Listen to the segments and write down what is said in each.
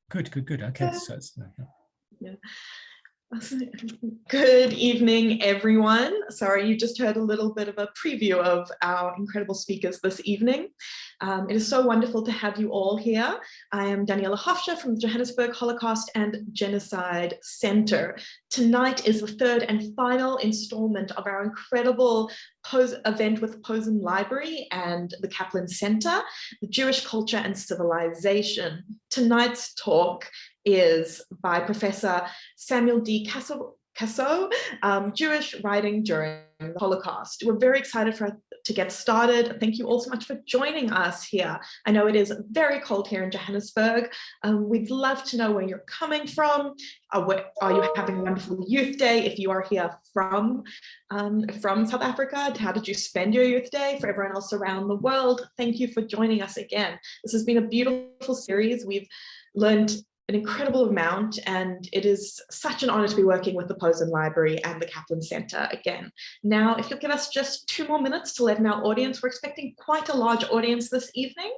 Good. Okay, so it's, yeah. Good evening, everyone. Sorry, you just heard a little bit of a preview of our incredible speakers this evening. It is so wonderful to have you all here. I am Daniela Hofscher from the Johannesburg Holocaust and Genocide Center. Tonight is the third and final installment of our incredible event with Posen Library and the Kaplan Center, the Jewish Culture and Civilization. Tonight's talk is by Professor Samuel Kassow, Jewish Writing During the Holocaust. We're very excited to get started. Thank you all so much for joining us here. I know it is very cold here in Johannesburg. We'd love to know where you're coming from. Are you having a wonderful youth day? If you are here from South Africa, how did you spend your youth day? For everyone else around the world, thank you for joining us again. This has been a beautiful series. We've learned an incredible amount, and it is such an honor to be working with the Posen Library and the Kaplan Center again. Now, if you'll give us just 2 more minutes to let in our audience, we're expecting quite a large audience this evening.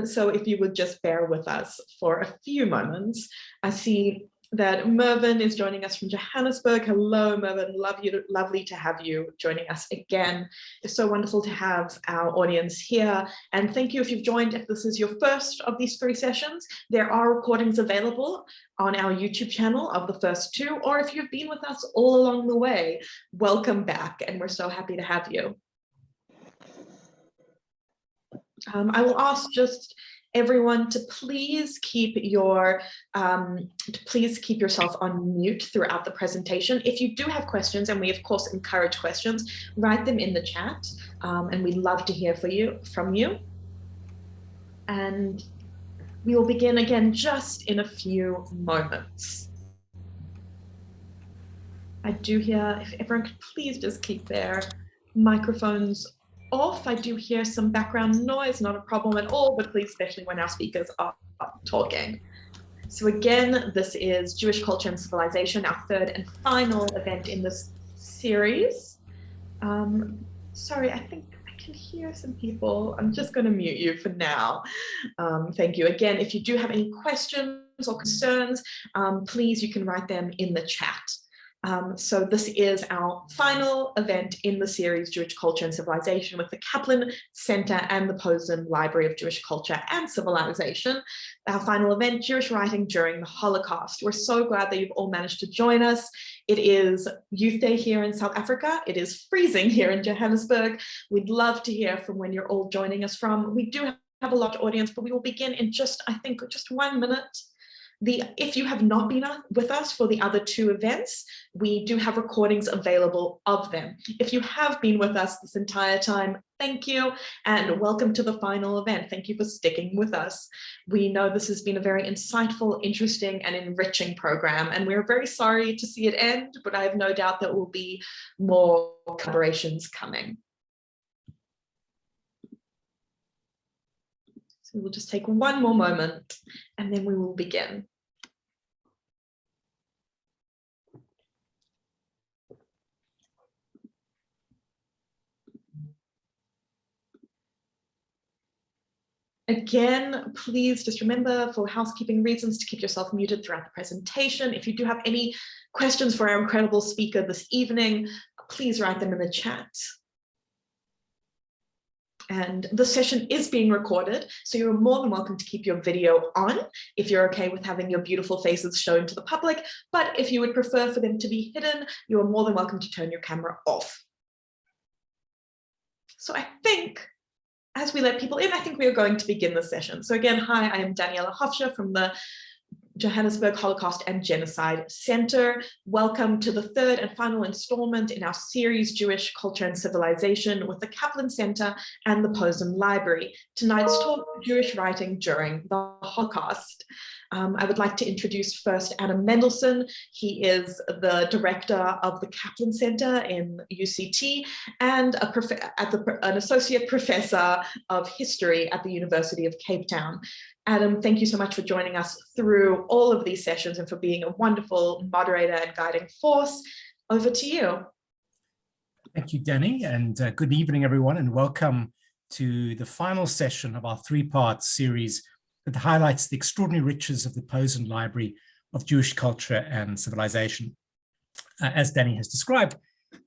So if you would just bear with us for a few moments. I see that Mervyn is joining us from Johannesburg. Hello, Mervyn, lovely to have you joining us again. It's so wonderful to have our audience here. And thank you if you've joined, if this is your first of these 3 sessions. There are recordings available on our YouTube channel of the first 2, or if you've been with us all along the way, welcome back, and we're so happy to have you. I will ask just everyone to please keep yourself on mute throughout the presentation. If you do have questions, and we of course encourage questions, write them in the chat, and we'd love to hear from you. And we will begin again just in a few moments. I do hear, if everyone could please just keep their microphones off. I do hear some background noise, not a problem at all, but please, especially when our speakers are talking. So again, this is Jewish Culture and Civilization, our third and final event in this series. Sorry, I think I can hear some people. I'm just going to mute you for now. Thank you. Again, if you do have any questions or concerns, please, you can write them in the chat. So this is our final event in the series Jewish Culture and Civilization with the Kaplan Center and the Posen Library of Jewish Culture and Civilization. Our final event, Jewish Writing During the Holocaust. We're so glad that you've all managed to join us. It is Youth Day here in South Africa. It is freezing here in Johannesburg. We'd love to hear from when you're all joining us from. We do have a large audience, but we will begin in just 1 minute. If you have not been with us for the other 2 events, we do have recordings available of them. If you have been with us this entire time, thank you, and welcome to the final event. Thank you for sticking with us. We know this has been a very insightful, interesting, and enriching program, and we're very sorry to see it end, but I have no doubt there will be more collaborations coming. So we'll just take 1 more moment, and then we will begin. Again, please just remember, for housekeeping reasons, to keep yourself muted throughout the presentation. If you do have any questions for our incredible speaker this evening, please write them in the chat. And the session is being recorded, so you're more than welcome to keep your video on if you're okay with having your beautiful faces shown to the public. But if you would prefer for them to be hidden, you are more than welcome to turn your camera off. So I think, as we let people in, I think we are going to begin the session. So again, hi, I am Daniela Hofscher from the Johannesburg Holocaust and Genocide Center. Welcome to the third and final installment in our series, Jewish Culture and Civilization, with the Kaplan Center and the Posen Library. Tonight's talk, Jewish Writing During the Holocaust. I would like to introduce first Adam Mendelsohn. He is the director of the Kaplan Center in UCT and an associate professor of history at the University of Cape Town. Adam, thank you so much for joining us through all of these sessions and for being a wonderful moderator and guiding force. Over to you. Thank you, Danny, and good evening, everyone, and welcome to the final session of our 3-part series, that highlights the extraordinary riches of the Posen Library of Jewish Culture and Civilization. As Danny has described,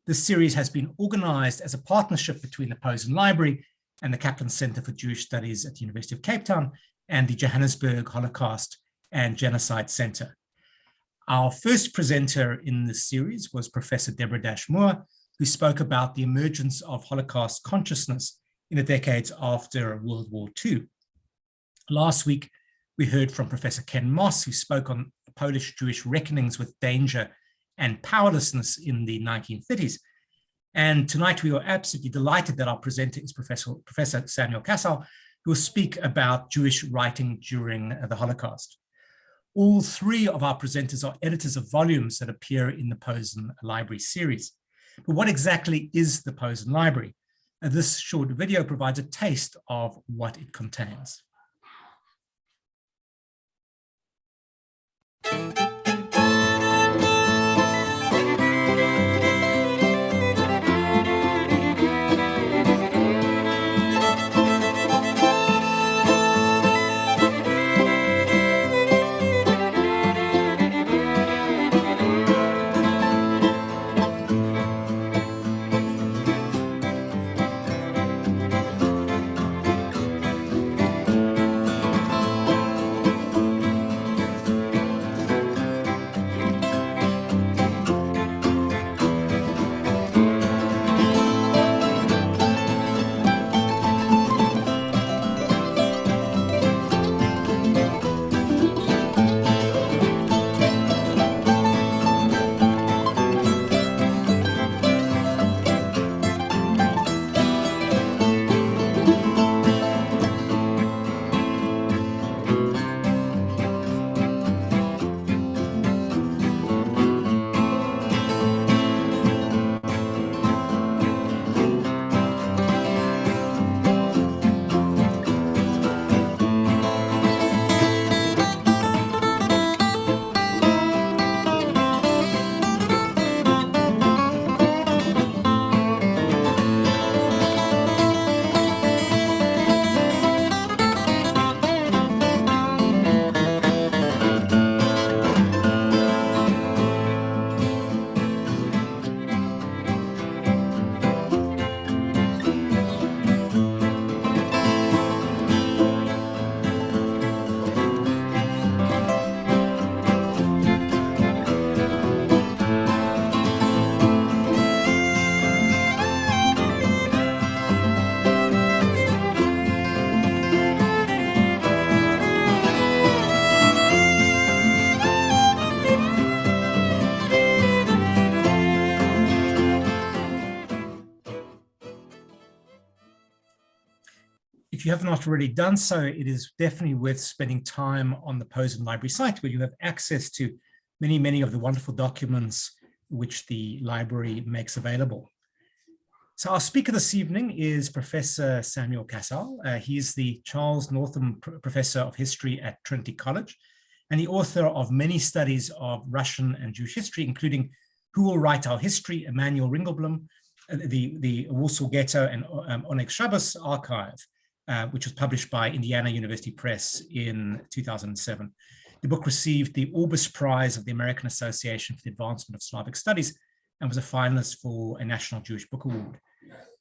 this series has been organized as a partnership between the Posen Library and the Kaplan Center for Jewish Studies at the University of Cape Town and the Johannesburg Holocaust and Genocide Center. Our first presenter in this series was Professor Deborah Dash-Moore, who spoke about the emergence of Holocaust consciousness in the decades after World War II. Last week, we heard from Professor Ken Moss, who spoke on Polish Jewish reckonings with danger and powerlessness in the 1930s. And tonight we are absolutely delighted that our presenter is Professor Samuel Kassow, who will speak about Jewish writing during the Holocaust. All three of our presenters are editors of volumes that appear in the Posen Library series. But what exactly is the Posen Library? This short video provides a taste of what it contains. If you have not already done so, it is definitely worth spending time on the Posen Library site, where you have access to many of the wonderful documents which the library makes available. So our speaker this evening is Professor Samuel Kassow. He's the Charles Northam Professor of History at Trinity College and the author of many studies of Russian and Jewish history, including Who Will Write Our History, Emanuel Ringelblum, the Warsaw Ghetto and Oyneg Shabes Archive, which was published by Indiana University Press in 2007. The book received the Orbis Prize of the American Association for the Advancement of Slavic Studies and was a finalist for a National Jewish Book Award.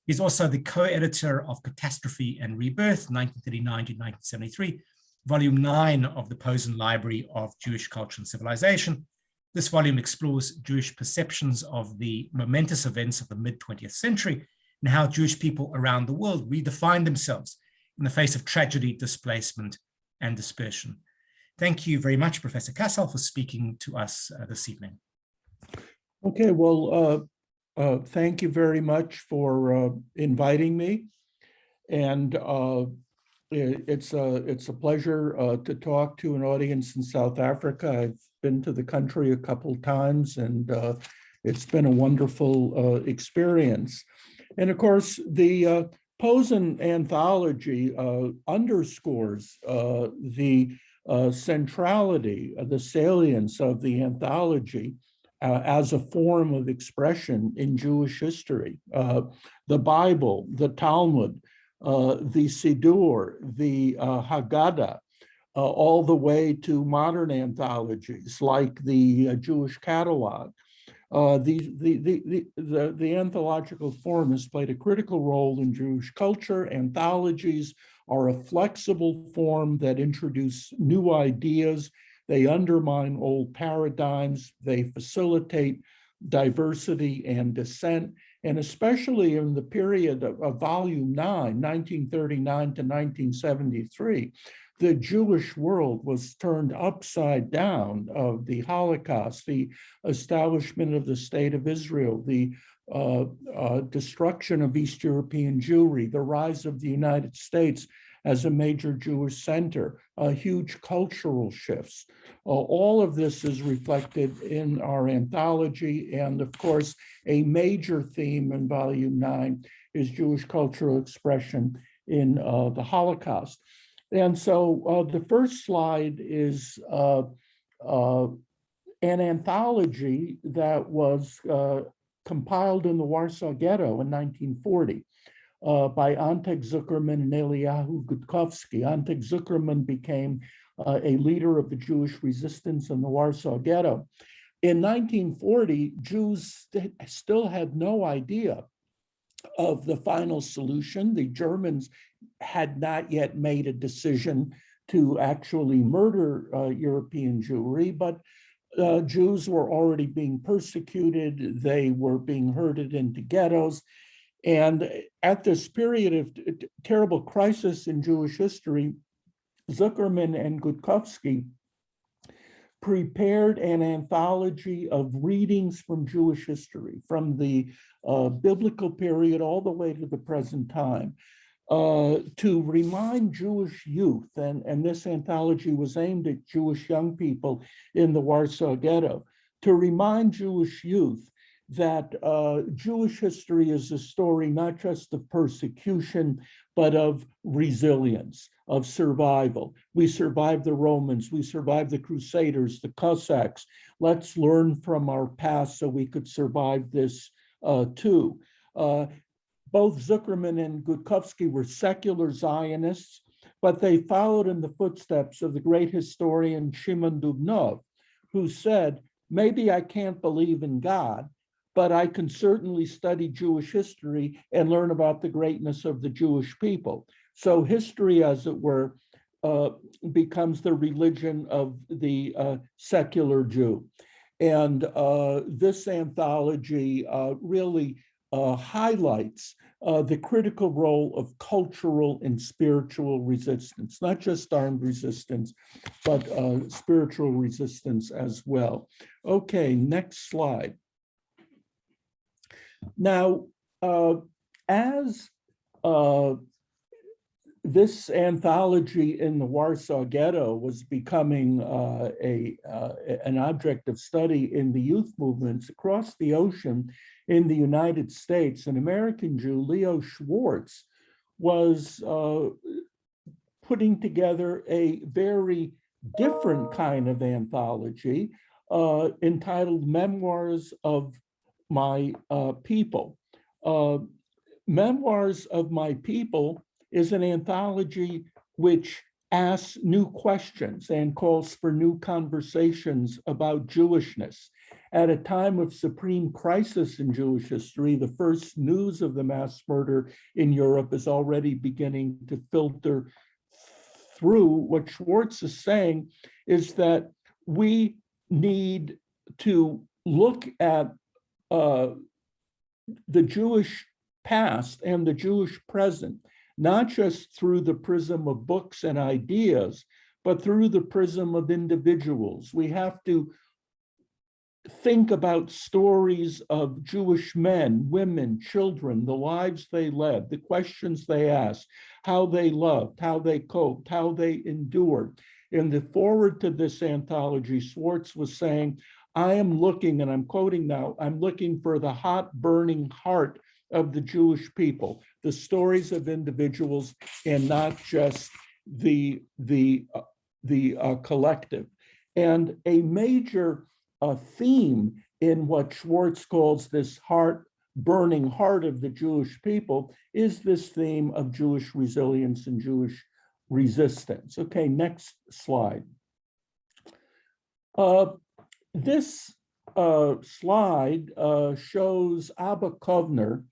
He's also the co-editor of Catastrophe and Rebirth, 1939 to 1973, volume 9 of the Posen Library of Jewish Culture and Civilization. This volume explores Jewish perceptions of the momentous events of the mid-20th century and how Jewish people around the world redefine themselves in the face of tragedy, displacement, and dispersion. Thank you very much, Professor Kassow, for speaking to us this evening. Okay, well, thank you very much for inviting me. And it's a pleasure to talk to an audience in South Africa. I've been to the country a couple of times, and it's been a wonderful experience. And of course, the Posen anthology underscores the centrality, the salience of the anthology as a form of expression in Jewish history. The Bible, the Talmud, the Siddur, the Haggadah, all the way to modern anthologies like the Jewish Catalog. The anthological form has played a critical role in Jewish culture. Anthologies are a flexible form that introduce new ideas. They undermine old paradigms. They facilitate diversity and dissent. And especially in the period of Volume 9, 1939 to 1973, the Jewish world was turned upside down of the Holocaust, the establishment of the State of Israel, the destruction of East European Jewry, the rise of the United States as a major Jewish center, huge cultural shifts. All of this is reflected in our anthology. And of course, a major theme in Volume 9 is Jewish cultural expression in the Holocaust. And so the first slide is an anthology that was compiled in the Warsaw Ghetto in 1940 by Oyneg Zuckerman and Eliyahu Gutkowski. Oyneg Zuckerman became a leader of the Jewish resistance in the Warsaw Ghetto. In 1940, Jews still had no idea of the final solution. The Germans had not yet made a decision to actually murder European Jewry, but Jews were already being persecuted. They were being herded into ghettos. And at this period of terrible crisis in Jewish history, Zuckerman and Gutkowski prepared an anthology of readings from Jewish history, from the biblical period all the way to the present time, to remind Jewish youth, and this anthology was aimed at Jewish young people in the Warsaw Ghetto, to remind Jewish youth that Jewish history is a story not just of persecution, but of resilience, of survival. We survived the Romans, we survived the Crusaders, the Cossacks. Let's learn from our past so we could survive this too. Both Zuckerman and Gutkowski were secular Zionists, but they followed in the footsteps of the great historian Shimon Dubnov, who said, maybe I can't believe in God, but I can certainly study Jewish history and learn about the greatness of the Jewish people. So history, as it were, becomes the religion of the secular Jew. And this anthology really highlights the critical role of cultural and spiritual resistance, not just armed resistance, but spiritual resistance as well. Okay, next slide. Now, as this anthology in the Warsaw Ghetto was becoming an object of study in the youth movements across the ocean in the United States, an American Jew, Leo Schwartz, was putting together a very different kind of anthology entitled Memoirs of My People. Memoirs of My People is an anthology which asks new questions and calls for new conversations about Jewishness. At a time of supreme crisis in Jewish history, the first news of the mass murder in Europe is already beginning to filter through. What Schwartz is saying is that we need to look at the Jewish past and the Jewish present, not just through the prism of books and ideas, but through the prism of individuals. We have to think about stories of Jewish men, women, children, the lives they led, the questions they asked, how they loved, how they coped, how they endured. In the foreword to this anthology, Schwartz was saying, I am looking, and I'm quoting now, I'm looking for the hot burning heart of the Jewish people, the stories of individuals and not just the collective. And a major theme in what Schwartz calls this burning heart of the Jewish people is this theme of Jewish resilience and Jewish resistance. Okay, next slide. This slide shows Abba Kovner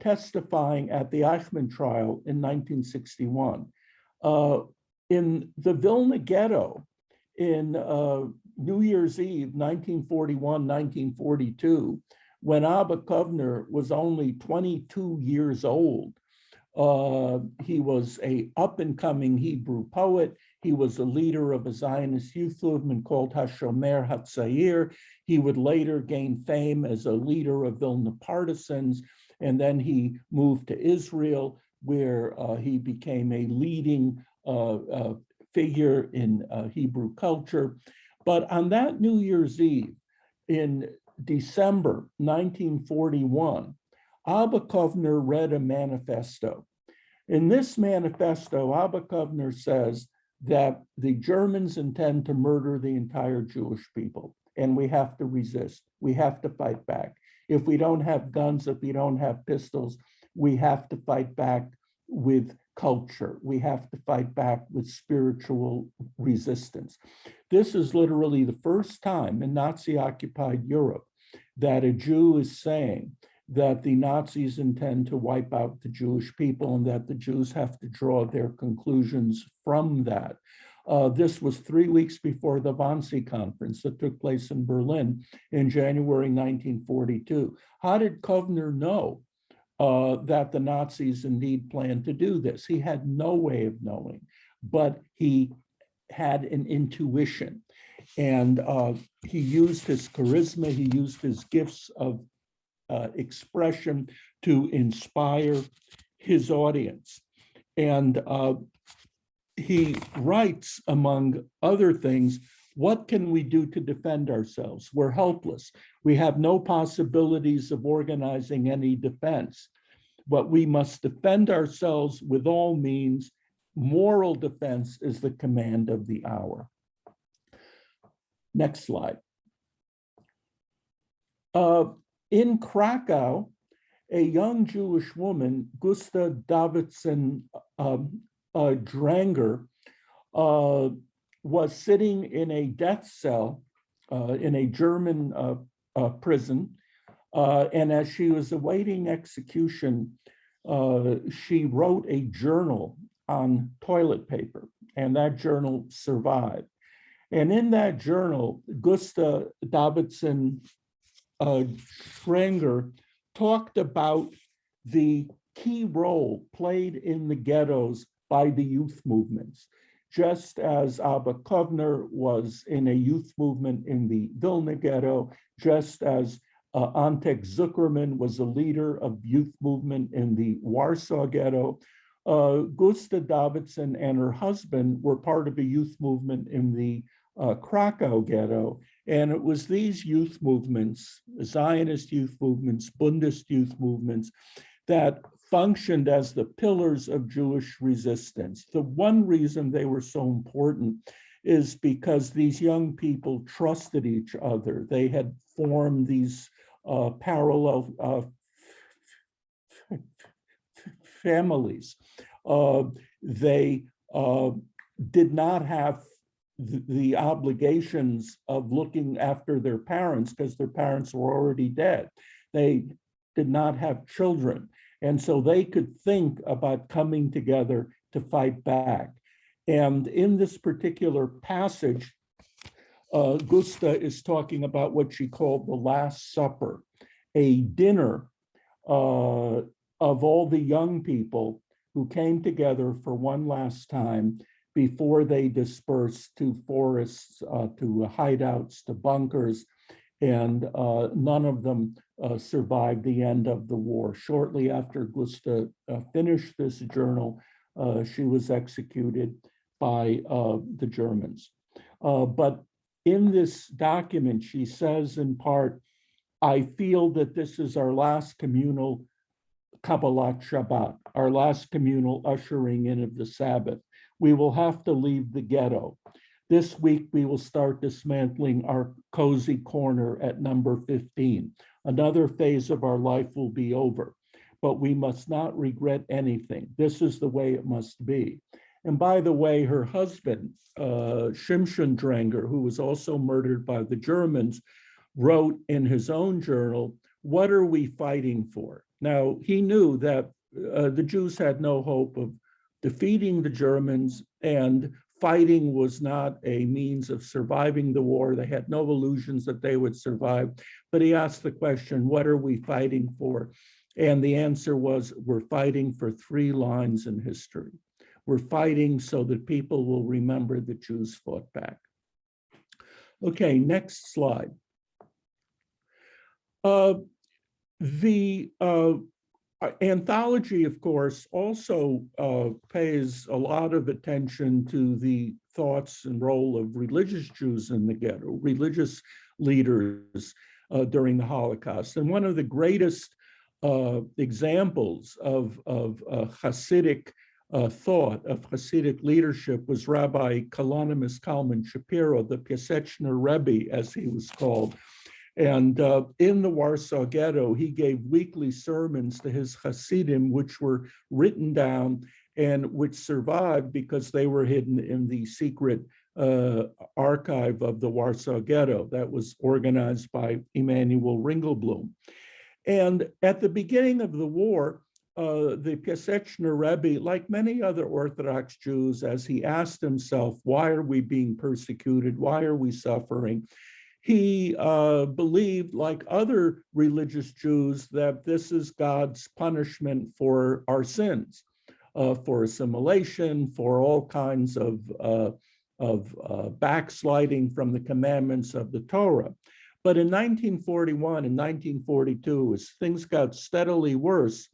testifying at the Eichmann trial in 1961. In the Vilna Ghetto in New Year's Eve, 1941, 1942, when Abba Kovner was only 22 years old, he was an up-and-coming Hebrew poet. He was a leader of a Zionist youth movement called Hashomer Hatzair. He would later gain fame as a leader of Vilna partisans, and then he moved to Israel, where he became a leading figure in Hebrew culture. But on that New Year's Eve in December 1941, Abba Kovner read a manifesto. In this manifesto, Abba Kovner says that the Germans intend to murder the entire Jewish people, and we have to resist. We have to fight back. If we don't have guns, if we don't have pistols, we have to fight back with culture. We have to fight back with spiritual resistance. This is literally the first time in Nazi-occupied Europe that a Jew is saying that the Nazis intend to wipe out the Jewish people and that the Jews have to draw their conclusions from that. This was 3 weeks before the Wannsee Conference that took place in Berlin in January 1942. How did Kovner know that the Nazis indeed planned to do this? He had no way of knowing, but he had an intuition. And he used his charisma, he used his gifts of expression to inspire his audience. And he writes, among other things, what can we do to defend ourselves? We're helpless. We have no possibilities of organizing any defense, but we must defend ourselves with all means. Moral defense is the command of the hour. Next slide. In Krakow, a young Jewish woman, Gusta Davidson Dranger, was sitting in a death cell in a German prison. And as she was awaiting execution, she wrote a journal on toilet paper, and that journal survived. And in that journal, Gusta Davidson Dranger talked about the key role played in the ghettos by the youth movements. Just as Abba Kovner was in a youth movement in the Vilna Ghetto, just as Ante Zuckerman was a leader of youth movement in the Warsaw Ghetto, Gusta Davidson and her husband were part of a youth movement in the Krakow Ghetto. And it was these youth movements, Zionist youth movements, Bundist youth movements, that functioned as the pillars of Jewish resistance. The one reason they were so important is because these young people trusted each other. They had formed these parallel families. They did not have the obligations of looking after their parents because their parents were already dead. They did not have children. And so they could think about coming together to fight back. And in this particular passage, Gusta is talking about what she called the Last Supper, a dinner of all the young people who came together for one last time before they dispersed to forests, to hideouts, to bunkers, and none of them survived the end of the war. Shortly after Gusta finished this journal, she was executed by the Germans. But in this document, she says in part, I feel that this is our last communal Kabbalat Shabbat, our last communal ushering in of the Sabbath. We will have to leave the ghetto. This week, we will start dismantling our cozy corner at number 15. Another phase of our life will be over, but we must not regret anything. This is the way it must be. And by the way, her husband, Shimshon Drenger, who was also murdered by the Germans, wrote in his own journal, "What are we fighting for?" Now, he knew that the Jews had no hope of defeating the Germans, and fighting was not a means of surviving the war. They had no illusions that they would survive. But he asked the question, what are we fighting for? And the answer was, we're fighting for 3 lines in history. We're fighting so that people will remember the Jews fought back. Okay, next slide. The anthology, of course, also pays a lot of attention to the thoughts and role of religious Jews in the ghetto, religious leaders during the Holocaust. And one of the greatest examples of Hasidic thought, of Hasidic leadership, was Rabbi Kalonymus Kalman Shapiro, the Piaseczner Rebbe, as he was called. And in the Warsaw Ghetto, he gave weekly sermons to his Hasidim, which were written down and which survived because they were hidden in the secret archive of the Warsaw Ghetto that was organized by Emanuel Ringelblum. And at the beginning of the war, the Piaseczner Rebbe, like many other Orthodox Jews, as he asked himself, why are we being persecuted? Why are we suffering? He believed, like other religious Jews, that this is God's punishment for our sins, for assimilation, for all kinds of backsliding from the commandments of the Torah. But in 1941 and 1942, as things got steadily worse,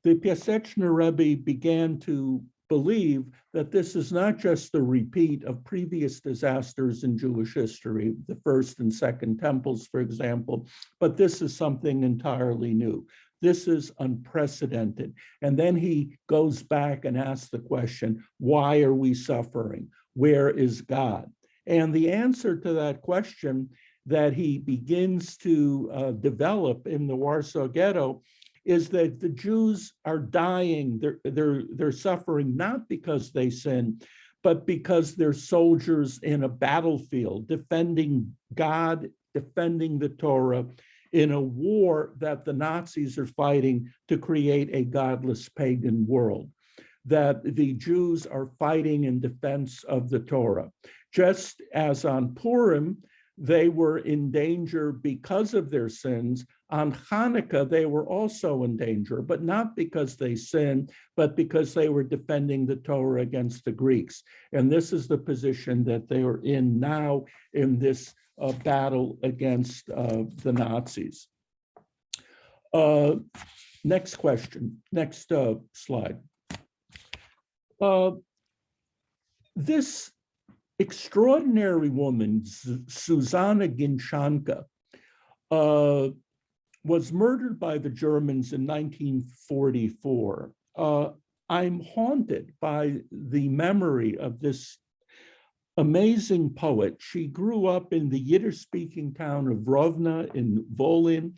the Piaseczner Rebbe began to believe that this is not just a repeat of previous disasters in Jewish history, the first and second temples, for example, but this is something entirely new. This is unprecedented. And then he goes back and asks the question, why are we suffering? Where is God? And the answer to that question that he begins to develop in the Warsaw Ghetto is that the Jews are dying, they're suffering not because they sin, but because they're soldiers in a battlefield, defending God, defending the Torah, in a war that the Nazis are fighting to create a godless pagan world, that the Jews are fighting in defense of the Torah. Just as on Purim, they were in danger because of their sins. On Hanukkah, they were also in danger, but not because they sinned, but because they were defending the Torah against the Greeks. And this is the position that they are in now in this battle against the Nazis. Next question, next slide. This extraordinary woman, Susanna Ginchanka, was murdered by the Germans in 1944. I'm haunted by the memory of this amazing poet. She grew up in the Yiddish-speaking town of Rovna in Volyn.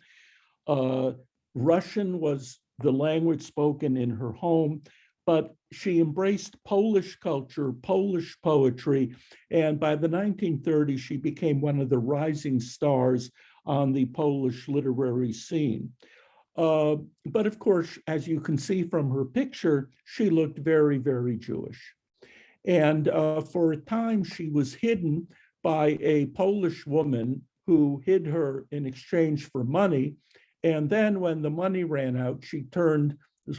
Russian was the language spoken in her home, but she embraced Polish culture, Polish poetry, and by the 1930s, she became one of the rising stars on the Polish literary scene. But of course, as you can see from her picture, she looked very, very Jewish. And for a time, she was hidden by a Polish woman who hid her in exchange for money. And then when the money ran out, she turned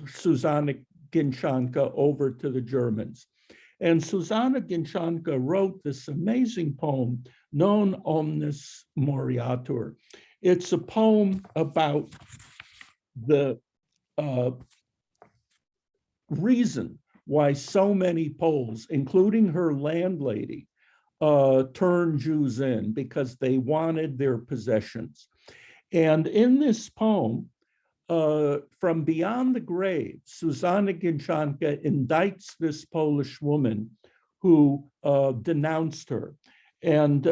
Susanna Ginchanka over to the Germans. And Susanna Ginchanka wrote this amazing poem, Non Omnis Moriatur. It's a poem about the reason why so many Poles, including her landlady, turned Jews in, because they wanted their possessions. And in this poem, from beyond the grave, Susanna Ginchanka indicts this Polish woman who denounced her. And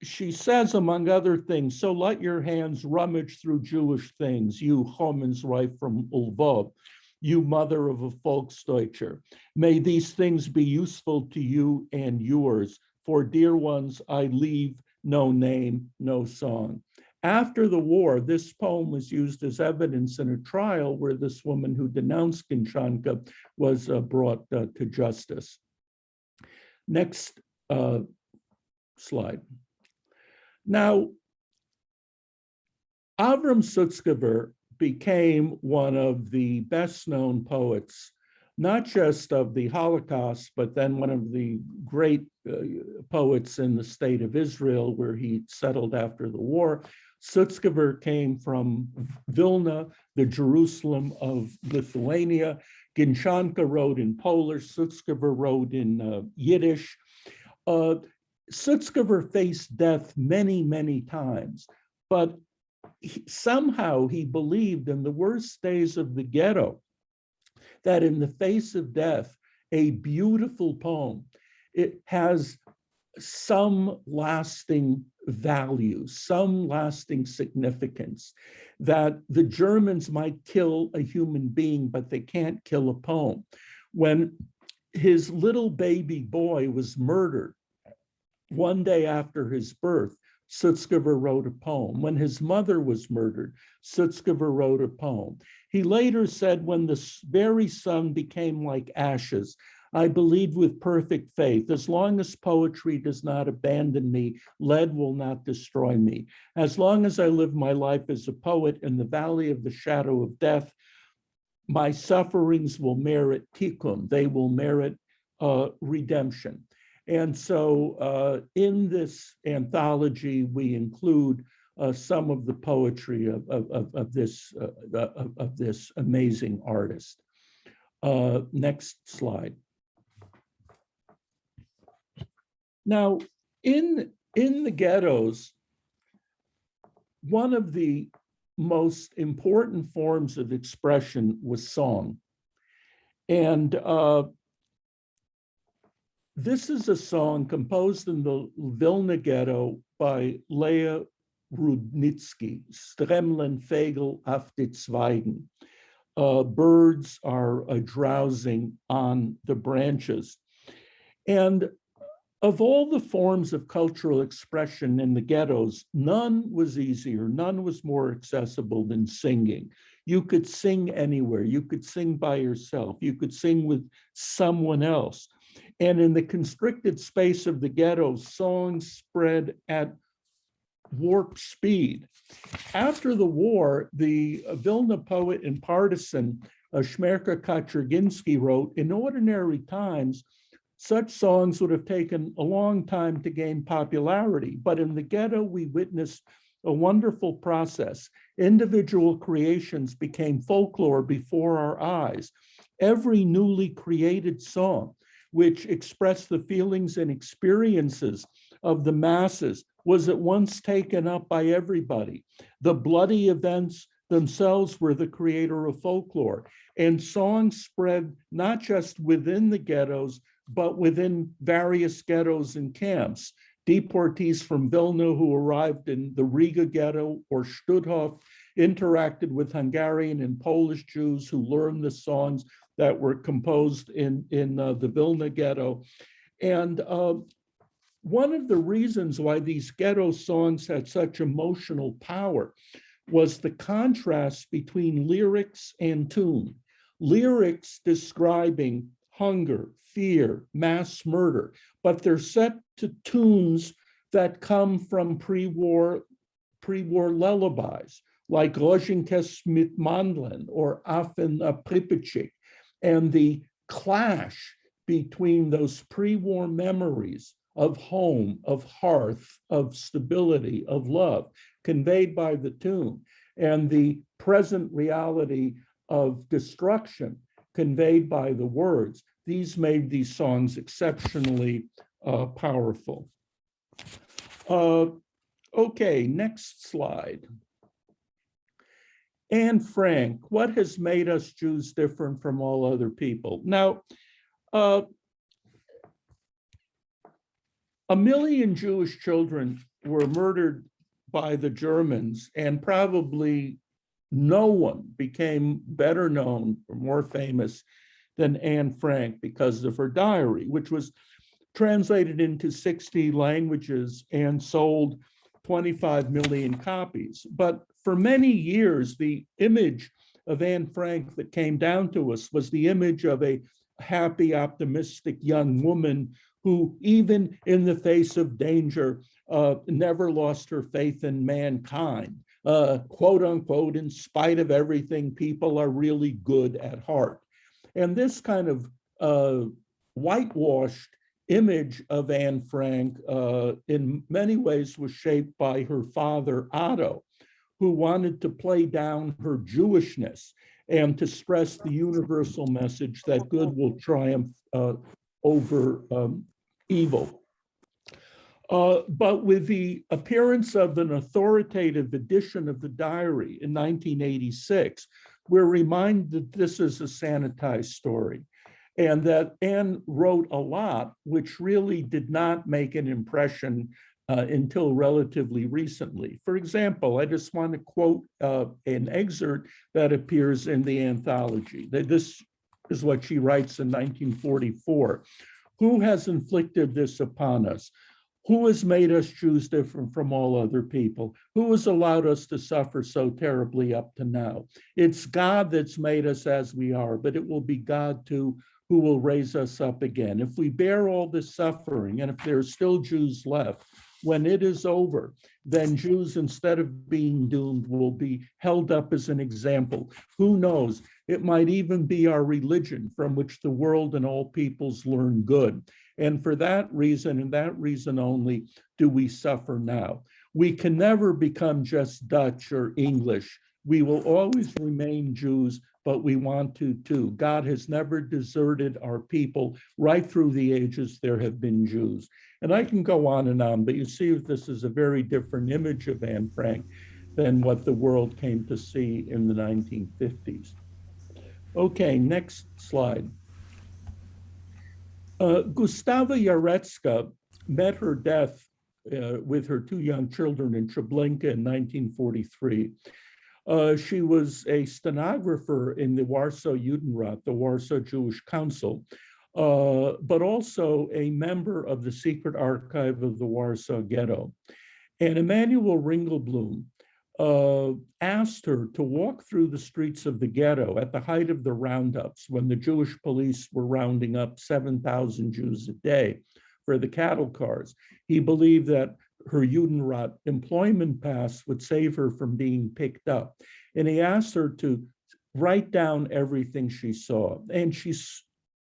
she says, among other things, so let your hands rummage through Jewish things, you Chomens right from Lvov. you mother of a Volksdeutscher. May these things be useful to you and yours. For dear ones, I leave no name, no song. After the war, this poem was used as evidence in a trial where this woman who denounced Ginchanka was brought to justice. Next slide. Now, Avram Sutzkever became one of the best-known poets, not just of the Holocaust, but then one of the great poets in the state of Israel, where he settled after the war. Sutzkever came from Vilna, the Jerusalem of Lithuania. Ginchanka wrote in Polish, Sutzkever wrote in Yiddish. Sutzkever faced death many, many times, but somehow he believed in the worst days of the ghetto that in the face of death, a beautiful poem, it has some lasting value, some lasting significance, that the Germans might kill a human being, but they can't kill a poem. When his little baby boy was murdered one day after his birth, Sutzkever wrote a poem. When his mother was murdered, Sutzkever wrote a poem. He later said, when the very sun became like ashes, I believed with perfect faith, as long as poetry does not abandon me, lead will not destroy me. As long as I live my life as a poet in the valley of the shadow of death, my sufferings will merit tikkun, they will merit redemption. And so in this anthology, we include some of the poetry of this amazing artist. Next slide. Now, in the ghettos, one of the most important forms of expression was song. And this is a song composed in the Vilna ghetto by Leah Rudnitsky, Stremlen Vogel auf die Zweigen. Birds are drowsing on the branches. And of all the forms of cultural expression in the ghettos, none was easier, none was more accessible than singing. You could sing anywhere, you could sing by yourself, you could sing with someone else. And in the constricted space of the ghetto, songs spread at warp speed. After the war, the Vilna poet and partisan Shmerka Kaczerginski wrote, in ordinary times, such songs would have taken a long time to gain popularity, but in the ghetto, we witnessed a wonderful process. Individual creations became folklore before our eyes. Every newly created song, which expressed the feelings and experiences of the masses, was at once taken up by everybody. The bloody events themselves were the creator of folklore, and songs spread not just within the ghettos, but within various ghettos and camps. Deportees from Vilna who arrived in the Riga ghetto or Stutthof interacted with Hungarian and Polish Jews who learned the songs that were composed in the Vilna ghetto. And one of the reasons why these ghetto songs had such emotional power was the contrast between lyrics and tune. Lyrics describing hunger, fear, mass murder, but they're set to tunes that come from pre-war lullabies, like Rozinkes mit Mandlin or Afen Pripyatchik, and the clash between those pre-war memories of home, of hearth, of stability, of love, conveyed by the tune, and the present reality of destruction conveyed by the words. These made these songs exceptionally powerful. Okay, next slide. Anne Frank, what has made us Jews different from all other people? Now, 1 million Jewish children were murdered by the Germans, and probably no one became better known or more famous than Anne Frank because of her diary, which was translated into 60 languages and sold 25 million copies. But for many years, the image of Anne Frank that came down to us was the image of a happy, optimistic young woman who, even in the face of danger, never lost her faith in mankind. Quote unquote, in spite of everything, people are really good at heart. And this kind of whitewashed image of Anne Frank in many ways was shaped by her father, Otto, who wanted to play down her Jewishness and to stress the universal message that good will triumph over evil. But with the appearance of an authoritative edition of the diary in 1986, we're reminded that this is a sanitized story, and that Anne wrote a lot, which really did not make an impression until relatively recently. For example, I just want to quote an excerpt that appears in the anthology. This is what she writes in 1944. Who has inflicted this upon us? Who has made us Jews different from all other people? Who has allowed us to suffer so terribly up to now? It's God that's made us as we are, but it will be God too who will raise us up again. If we bear all this suffering, and if there are still Jews left, when it is over, then Jews, instead of being doomed, will be held up as an example. Who knows? It might even be our religion from which the world and all peoples learn good. And for that reason, and that reason only, do we suffer now. We can never become just Dutch or English. We will always remain Jews, but we want to too. God has never deserted our people. Right through the ages, there have been Jews. And I can go on, but you see this is a very different image of Anne Frank than what the world came to see in the 1950s. Okay, next slide. Gustava Jarecka met her death with her two young children in Treblinka in 1943. She was a stenographer in the Warsaw Judenrat, the Warsaw Jewish Council, but also a member of the secret archive of the Warsaw Ghetto. And Emanuel Ringelblum asked her to walk through the streets of the ghetto at the height of the roundups, when the Jewish police were rounding up 7,000 Jews a day for the cattle cars. He believed that her Judenrat employment pass would save her from being picked up. And he asked her to write down everything she saw. And she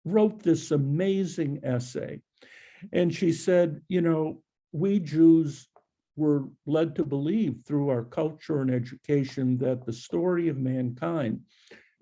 wrote this amazing essay. And she said, you know, we Jews were led to believe through our culture and education that the story of mankind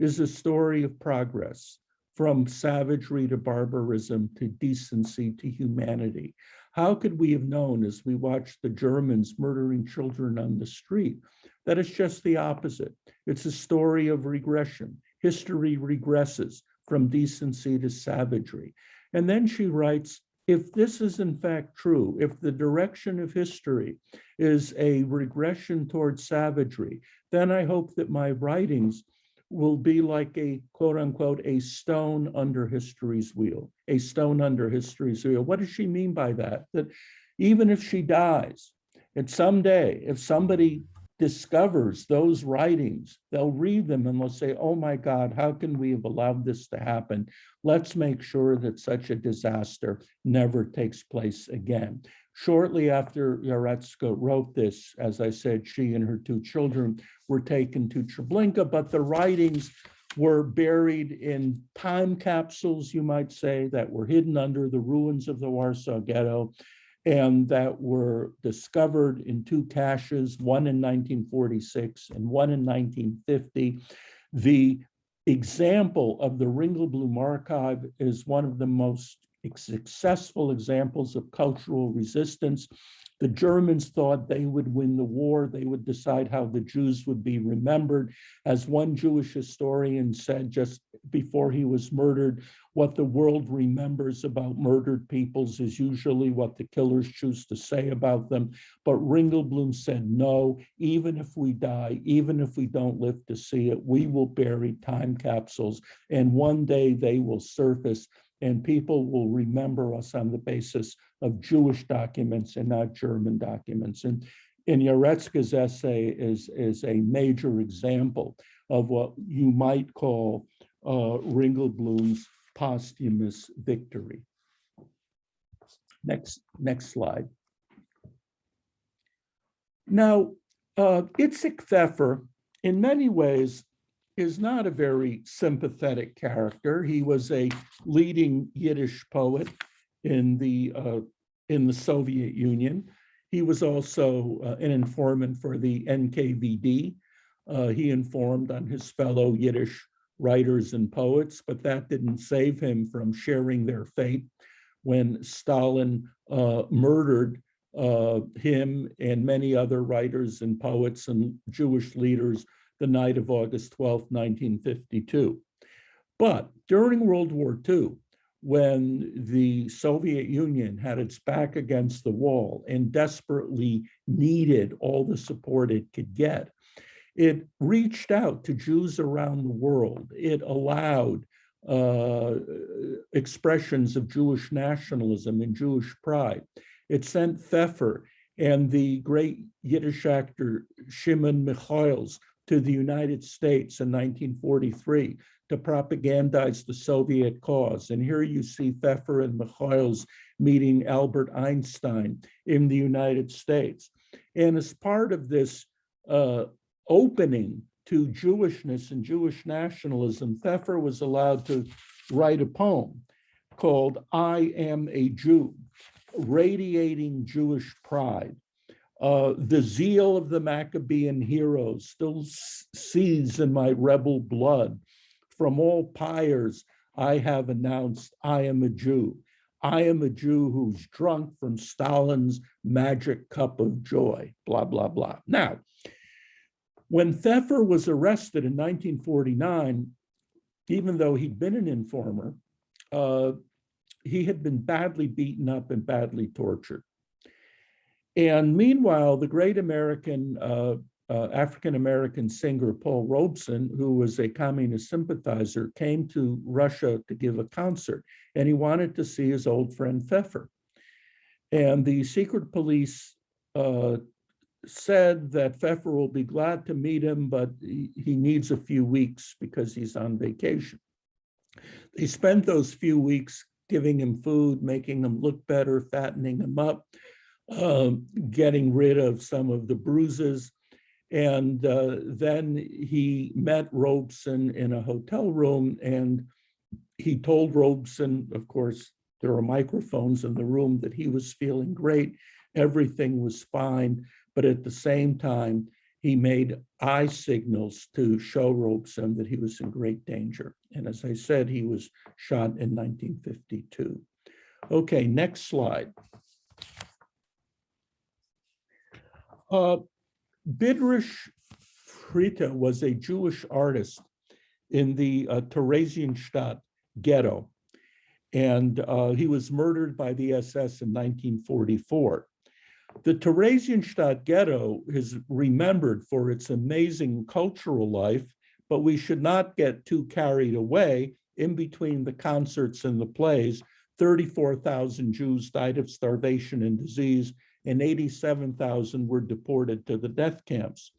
is a story of progress, from savagery to barbarism to decency to humanity. How could we have known, as we watched the Germans murdering children on the street, that it's just the opposite? It's a story of regression. History regresses from decency to savagery. And then she writes, if this is in fact true, if the direction of history is a regression towards savagery, then I hope that my writings will be like a quote unquote, a stone under history's wheel, a stone under history's wheel. What does she mean by that? That even if she dies, and someday, if somebody discovers those writings, they'll read them and they'll say, oh my God, how can we have allowed this to happen? Let's make sure that such a disaster never takes place again. Shortly after Jarecka wrote this, as I said, she and her two children were taken to Treblinka, but the writings were buried in time capsules, you might say, that were hidden under the ruins of the Warsaw Ghetto, and that were discovered in two caches, one in 1946 and one in 1950. The example of the Ringelblum archive is one of the most successful examples of cultural resistance. The Germans thought they would win the war. They would decide how the Jews would be remembered. As one Jewish historian said just before he was murdered, what the world remembers about murdered peoples is usually what the killers choose to say about them. But Ringelblum said, no, even if we die, even if we don't live to see it, we will bury time capsules, and one day they will surface, and people will remember us on the basis of Jewish documents and not German documents. And Jarecka's essay is a major example of what you might call Ringelblum's posthumous victory. Next slide. Now, Itzik Pfeffer, in many ways, is not a very sympathetic character. He was a leading Yiddish poet in the Soviet Union. He was also an informant for the NKVD. He informed on his fellow Yiddish writers and poets, but that didn't save him from sharing their fate when Stalin murdered him and many other writers and poets and Jewish leaders the night of August 12, 1952. But during World War II, when the Soviet Union had its back against the wall and desperately needed all the support it could get, it reached out to Jews around the world. It allowed expressions of Jewish nationalism and Jewish pride. It sent Pfeffer and the great Yiddish actor Shimon Michaels to the United States in 1943 to propagandize the Soviet cause. And here you see Pfeffer and Michaels meeting Albert Einstein in the United States. And as part of this opening to Jewishness and Jewish nationalism, Pfeffer was allowed to write a poem called I Am a Jew, radiating Jewish pride. The zeal of the Maccabean heroes still seethes in my rebel blood. From all pyres, I have announced I am a Jew. I am a Jew who's drunk from Stalin's magic cup of joy, blah, blah, blah. Now, when Pfeffer was arrested in 1949, even though he'd been an informer, he had been badly beaten up and badly tortured. And meanwhile, the great African-American singer Paul Robeson, who was a communist sympathizer, came to Russia to give a concert, and he wanted to see his old friend Pfeffer. And the secret police said that Pfeffer will be glad to meet him, but he needs a few weeks because he's on vacation. They spent those few weeks giving him food, making him look better, fattening him up, getting rid of some of the bruises. And then he met Robeson in a hotel room, and he told Robeson, of course, there were microphones in the room, that he was feeling great, everything was fine, but at the same time, he made eye signals to show Robeson that he was in great danger. And as I said, he was shot in 1952. Okay, next slide. Bidrish Frita was a Jewish artist in the Theresienstadt ghetto, and he was murdered by the SS in 1944. The Theresienstadt ghetto is remembered for its amazing cultural life, but we should not get too carried away. In between the concerts and the plays, 34,000 Jews died of starvation and disease, and 87,000 were deported to the death camps.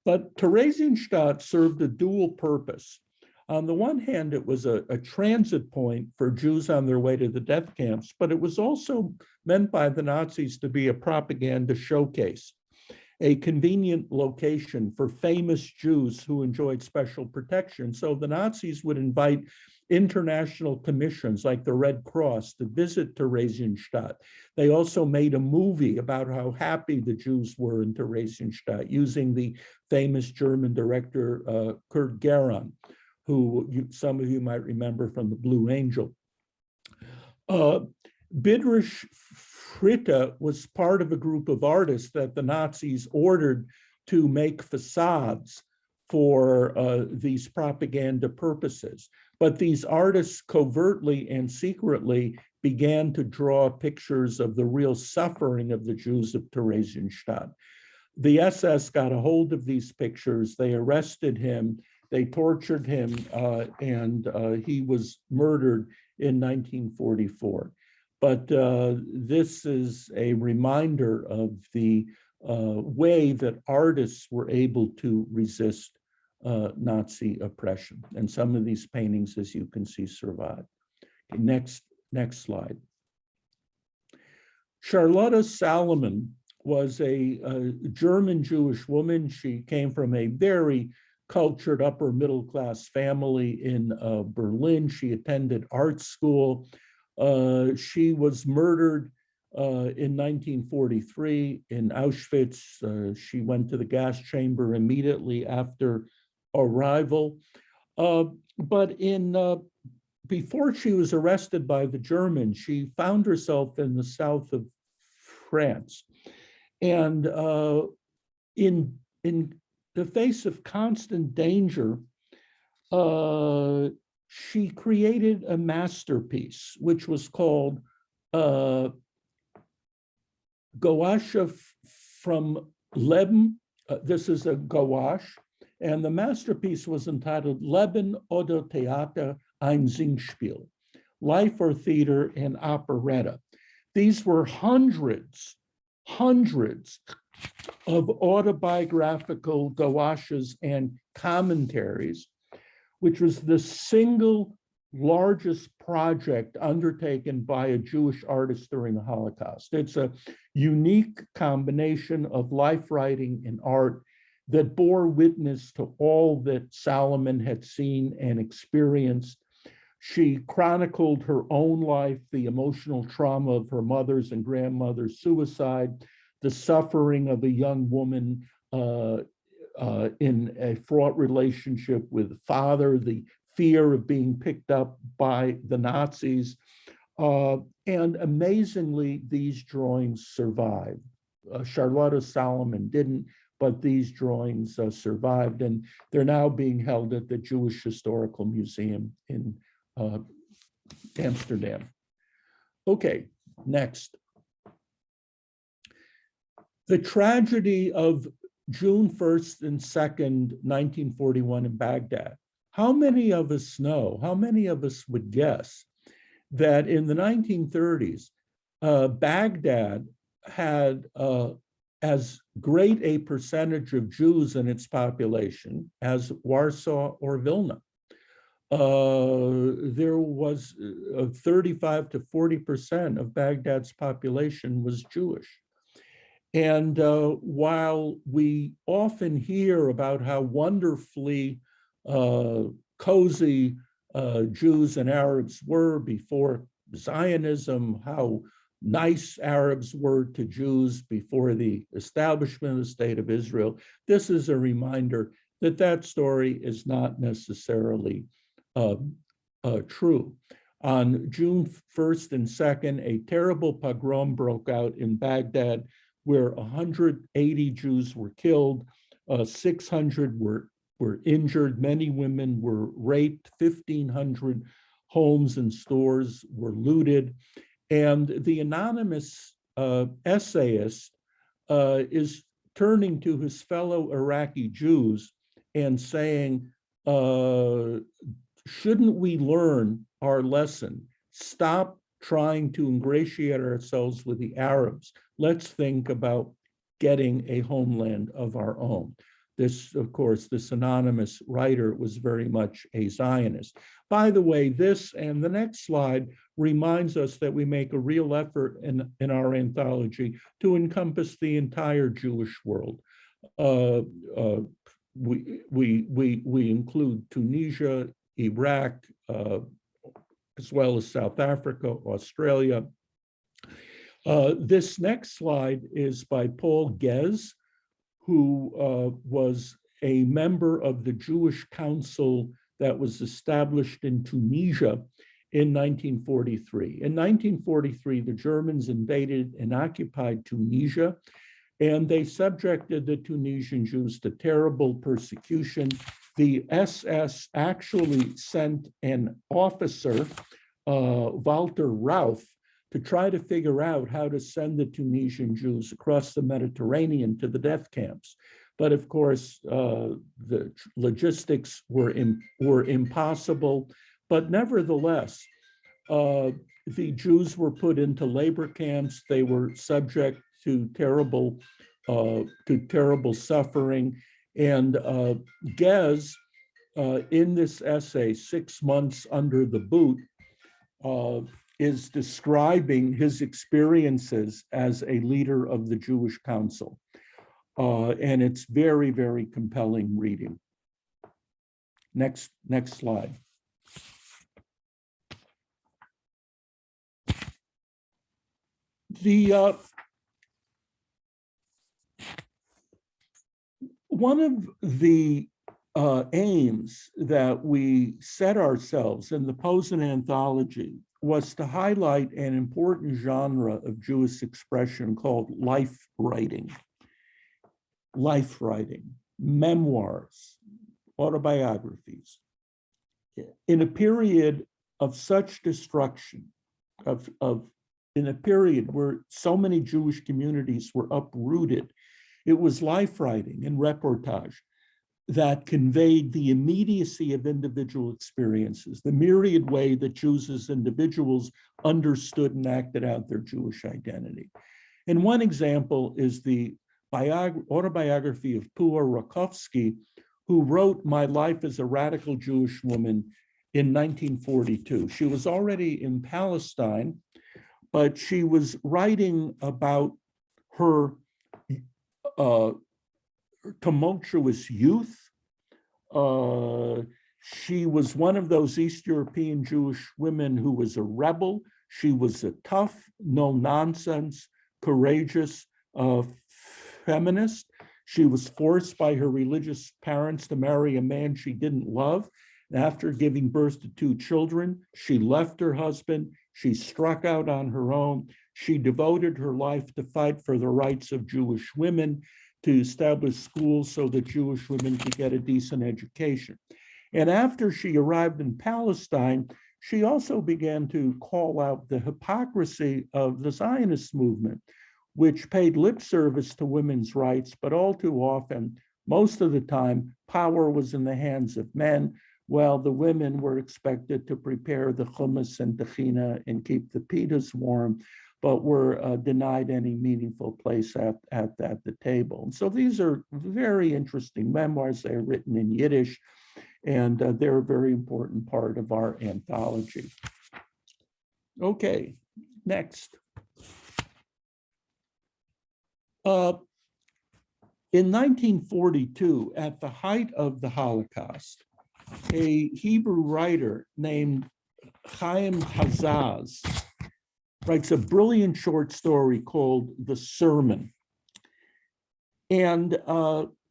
But Theresienstadt served a dual purpose. On the one hand, it was a transit point for Jews on their way to the death camps, but it was also meant by the Nazis to be a propaganda showcase, a convenient location for famous Jews who enjoyed special protection. So the Nazis would invite international commissions like the Red Cross to visit Theresienstadt. They also made a movie about how happy the Jews were in Theresienstadt, using the famous German director Kurt Geron, who some of you might remember from The Blue Angel. Bidrich Fritte was part of a group of artists that the Nazis ordered to make facades for these propaganda purposes. But these artists covertly and secretly began to draw pictures of the real suffering of the Jews of Theresienstadt. The SS got a hold of these pictures, they arrested him, they tortured him, and he was murdered in 1944. But this is a reminder of the way that artists were able to resist Nazi oppression. And some of these paintings, as you can see, survive. Okay, next slide. Charlotta Salomon was a German Jewish woman. She came from a very cultured upper middle class family in Berlin. She attended art school. She was murdered in 1943 in Auschwitz. She went to the gas chamber immediately after arrival. But before she was arrested by the Germans, she found herself in the south of France. And in the face of constant danger, she created a masterpiece, which was called Gouache from Leben. This is a gouache, and the masterpiece was entitled Leben oder Theater ein Singspiel, Life or Theater and Operetta. These were hundreds of autobiographical gouaches and commentaries, which was the single largest project undertaken by a Jewish artist during the Holocaust. It's a unique combination of life writing and art that bore witness to all that Salomon had seen and experienced. She chronicled her own life, the emotional trauma of her mother's and grandmother's suicide, the suffering of a young woman in a fraught relationship with father, the fear of being picked up by the Nazis. And amazingly, these drawings survived. Charlotta Salomon didn't, but these drawings survived, and they're now being held at the Jewish Historical Museum in Amsterdam. Okay, next. The tragedy of June 1st and 2nd, 1941 in Baghdad. How many of us know, how many of us would guess that in the 1930s, Baghdad had as great a percentage of Jews in its population as Warsaw or Vilna? There was 35 to 40% of Baghdad's population was Jewish. And while we often hear about how wonderfully cozy Jews and Arabs were before Zionism, how nice Arabs were to Jews before the establishment of the State of Israel, this is a reminder that that story is not necessarily true. On June 1st and 2nd, a terrible pogrom broke out in Baghdad, where 180 Jews were killed, 600 were injured, many women were raped, 1,500 homes and stores were looted. And the anonymous essayist is turning to his fellow Iraqi Jews and saying, shouldn't we learn our lesson? Stop trying to ingratiate ourselves with the Arabs. Let's think about getting a homeland of our own. This, of course, this anonymous writer was very much a Zionist. By the way, this and the next slide reminds us that we make a real effort in our anthology to encompass the entire Jewish world. We include Tunisia, Iraq, as well as South Africa, Australia. This next slide is by Paul Guezz, who was a member of the Jewish Council that was established in Tunisia in 1943. In 1943, the Germans invaded and occupied Tunisia, and they subjected the Tunisian Jews to terrible persecution. The SS actually sent an officer, Walter Rauff, to try to figure out how to send the Tunisian Jews across the Mediterranean to the death camps. But of course, the logistics were impossible. But nevertheless, the Jews were put into labor camps. They were subject to terrible suffering. And Guezz, in this essay, 6 Months Under the Boot, is describing his experiences as a leader of the Jewish Council. And it's very, very compelling reading. Next slide. One of the aims that we set ourselves in the Posen anthology was to highlight an important genre of Jewish expression called life writing, memoirs, autobiographies. In a period of such destruction, in a period where so many Jewish communities were uprooted, it was life writing and reportage that conveyed the immediacy of individual experiences, the myriad way that Jews as individuals understood and acted out their Jewish identity. And one example is the autobiography of Pua Rakowski, who wrote My Life as a Radical Jewish Woman in 1942. She was already in Palestine, but she was writing about her tumultuous youth. She was one of those East European Jewish women who was a rebel. She was a tough, no-nonsense, courageous feminist. She was forced by her religious parents to marry a man she didn't love. After giving birth to 2 children, she left her husband. She struck out on her own. She devoted her life to fight for the rights of Jewish women, to establish schools so that Jewish women could get a decent education. And after she arrived in Palestine, she also began to call out the hypocrisy of the Zionist movement, which paid lip service to women's rights, but all too often, most of the time, power was in the hands of men, while the women were expected to prepare the hummus and tahina and keep the pitas warm, but were denied any meaningful place at the table. And so these are very interesting memoirs. They're written in Yiddish, and they're a very important part of our anthology. Okay, next. In 1942, at the height of the Holocaust, a Hebrew writer named Chaim Hazaz writes a brilliant short story called The Sermon. And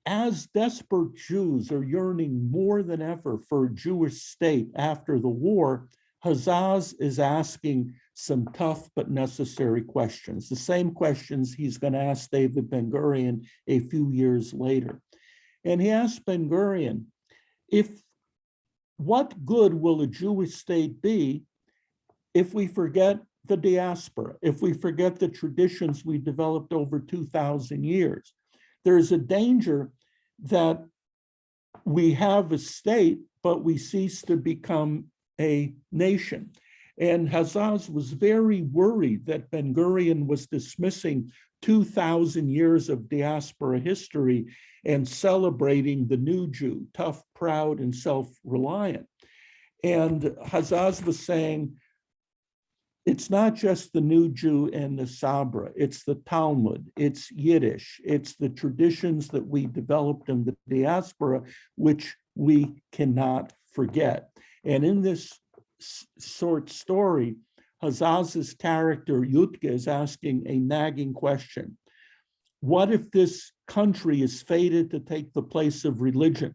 as desperate Jews are yearning more than ever for a Jewish state after the war, Hazaz is asking some tough but necessary questions, the same questions he's going to ask David Ben-Gurion a few years later. And he asked Ben-Gurion, what good will a Jewish state be if we forget the diaspora, if we forget the traditions we developed over 2,000 years? There's a danger that we have a state, but we cease to become a nation. And Hazaz was very worried that Ben-Gurion was dismissing 2,000 years of diaspora history and celebrating the new Jew, tough, proud, and self-reliant. And Hazaz was saying, it's not just the new Jew and the Sabra, it's the Talmud, it's Yiddish, it's the traditions that we developed in the diaspora, which we cannot forget. And in this short story, Hazaz's character, Yutke, is asking a nagging question. What if this country is fated to take the place of religion?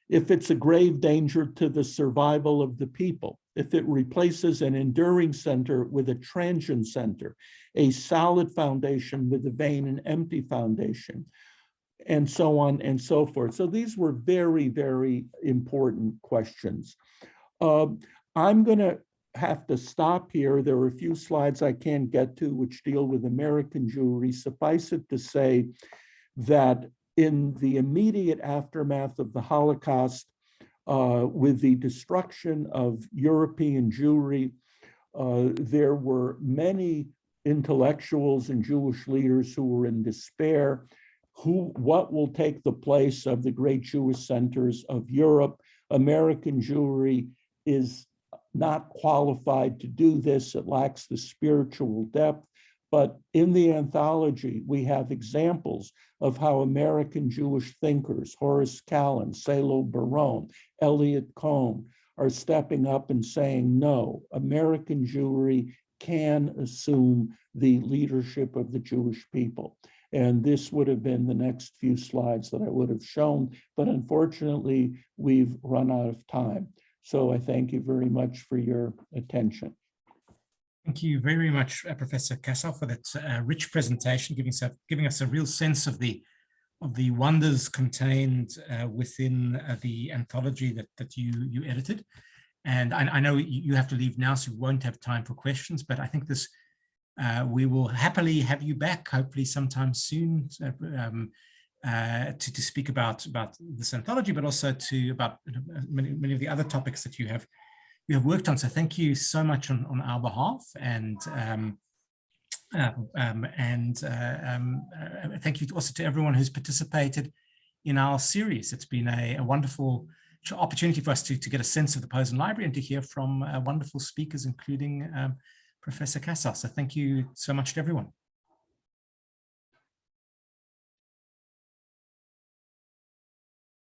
If it's a grave danger to the survival of the people? if it replaces an enduring center with a transient center, a solid foundation with a vain and empty foundation, and so on and so forth. So these were very, very important questions. I'm going to have to stop here. There are a few slides I can't get to which deal with American Jewry. Suffice it to say that in the immediate aftermath of the Holocaust, with the destruction of European Jewry, there were many intellectuals and Jewish leaders who were in despair. What will take the place of the great Jewish centers of Europe? American Jewry is not qualified to do this. It lacks the spiritual depth. But in the anthology, we have examples of how American Jewish thinkers, Horace Callan, Salo Baron, Elliot Cohn, are stepping up and saying, no, American Jewry can assume the leadership of the Jewish people. And this would have been the next few slides that I would have shown, but unfortunately, we've run out of time. So I thank you very much for your attention. Thank you very much, Professor Kassow, for that rich presentation, giving us a real sense of the wonders contained within the anthology that you edited. And I know you have to leave now, so we won't have time for questions, but I think this we will happily have you back, hopefully sometime soon, to speak about this anthology, but also about many of the other topics that you have worked on. So thank you so much on our behalf, and thank you also to everyone who's participated in our series. It's been a wonderful opportunity for us to get a sense of the Posen Library and to hear from wonderful speakers, including Professor Kassow. So thank you so much to everyone.